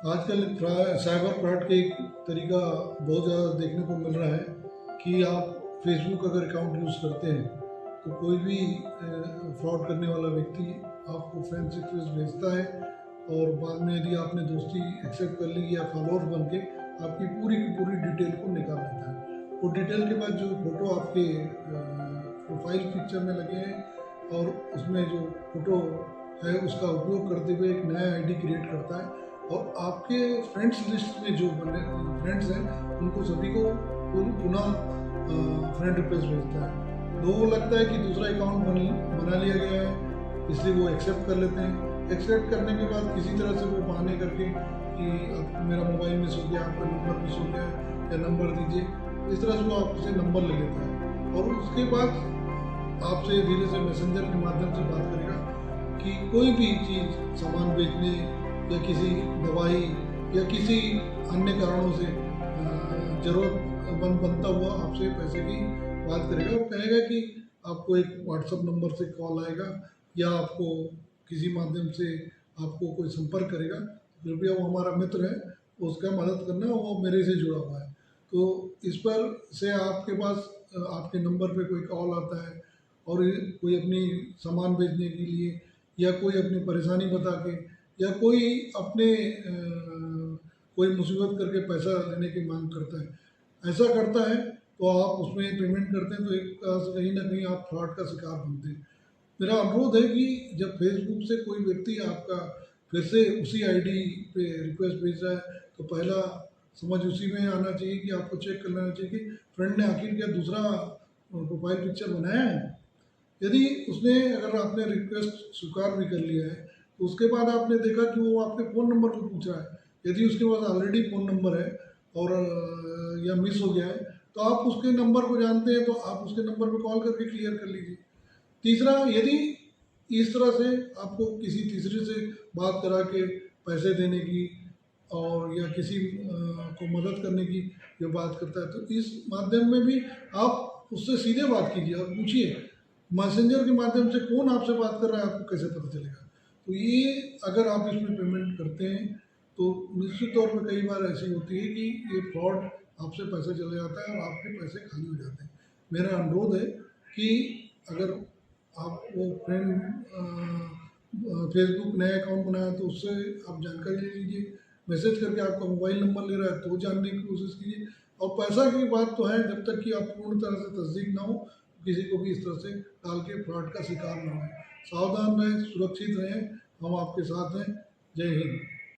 आजकल cyber fraud के एक तरीका बहुत ज़्यादा देखने को मिल रहा है कि आप फेसबुक अगर अकाउंट यूज़ करते हैं तो कोई भी फ्रॉड करने वाला व्यक्ति आपको फ्रेंड रिक्वेस्ट भेजता है और बाद में यदि आपने दोस्ती एक्सेप्ट कर ली या फॉलोअर बन के आपकी पूरी की पूरी डिटेल को निकाल लेता है। वो डिटेल के बाद जो फोटो आपके प्रोफाइल पिक्चर में लगे हैं और उसमें जो फोटो है उसका उपयोग करते हुए एक नया आईडी क्रिएट करता है और आपके फ्रेंड्स लिस्ट में जो बने फ्रेंड्स हैं उनको सभी को पुनः फ्रेंड रिक्वेस्ट भेजता है। लोगों को लगता है कि दूसरा अकाउंट बना लिया गया है, इसलिए वो एक्सेप्ट कर लेते हैं। एक्सेप्ट करने के बाद किसी तरह से वो बहाने करके कि अब मेरा मोबाइल मिस हो गया, आपका नंबर मिस हो गया या नंबर दीजिए, इस तरह से वो आपसे नंबर ले लेता है और उसके बाद आपसे धीरे से मैसेंजर के माध्यम से बात करेगा कि कोई भी चीज़ सामान बेचने या किसी दवाई या किसी अन्य कारणों से ज़रूरतमंद बनता हुआ आपसे पैसे की बात करेगा और कहेगा कि आपको एक व्हाट्सएप नंबर से कॉल आएगा या आपको किसी माध्यम से आपको कोई संपर्क करेगा, कृपया वो हमारा मित्र है, उसका मदद करना, वो मेरे से जुड़ा हुआ है। तो इस पर से आपके पास आपके नंबर पे कोई कॉल आता है और कोई अपनी सामान बेचने के लिए या कोई अपनी परेशानी बता के या कोई अपने कोई मुसीबत करके पैसा लेने की मांग करता है। ऐसा करता है तो आप उसमें पेमेंट करते हैं तो एक तरह से कहीं ना कहीं आप फ्रॉड का शिकार बनते हैं। मेरा अनुरोध है कि जब फेसबुक से कोई व्यक्ति आपका फिर से उसी आईडी पे रिक्वेस्ट भेज रहा है तो पहला समझ उसी में आना चाहिए कि आपको चेक कर लेना चाहिए कि फ्रेंड ने आखिर क्या दूसरा प्रोफाइल पिक्चर बनाया है। यदि उसने अगर आपने रिक्वेस्ट स्वीकार भी कर लिया है तो उसके बाद आपने देखा कि वो आपके फ़ोन नंबर को पूछ रहा है, यदि उसके पास ऑलरेडी फ़ोन नंबर है और या मिस हो गया है तो आप उसके नंबर को जानते हैं तो आप उसके नंबर पे कॉल करके क्लियर कर लीजिए। तीसरा, यदि इस तरह से आपको किसी तीसरे से बात करा के पैसे देने की और या किसी को मदद करने की जो बात करता है तो इस माध्यम में भी आप उससे सीधे बात कीजिए और पूछिए। मैसेंजर के माध्यम से कौन आपसे बात कर रहा है आपको कैसे पता चलेगा। तो ये अगर आप इसमें पेमेंट करते हैं तो निश्चित तौर पर कई बार ऐसी होती है कि ये फ्रॉड आपसे पैसा चले जाता है और आपके पैसे खाली हो जाते हैं। मेरा अनुरोध है कि अगर आप वो फ्रेंड फेसबुक नया अकाउंट बनाया तो उससे आप जानकारी ले लीजिए। मैसेज करके आपका मोबाइल नंबर ले रहा है तो जानने की कोशिश कीजिए। और पैसा की बात तो है, जब तक कि आप पूर्ण तरह से तस्दीक ना हो किसी को भी इस तरह से डाल के फ्रॉड का शिकार ना हो। सावधान रहें, सुरक्षित रहें, हम आपके साथ हैं। जय हिंद।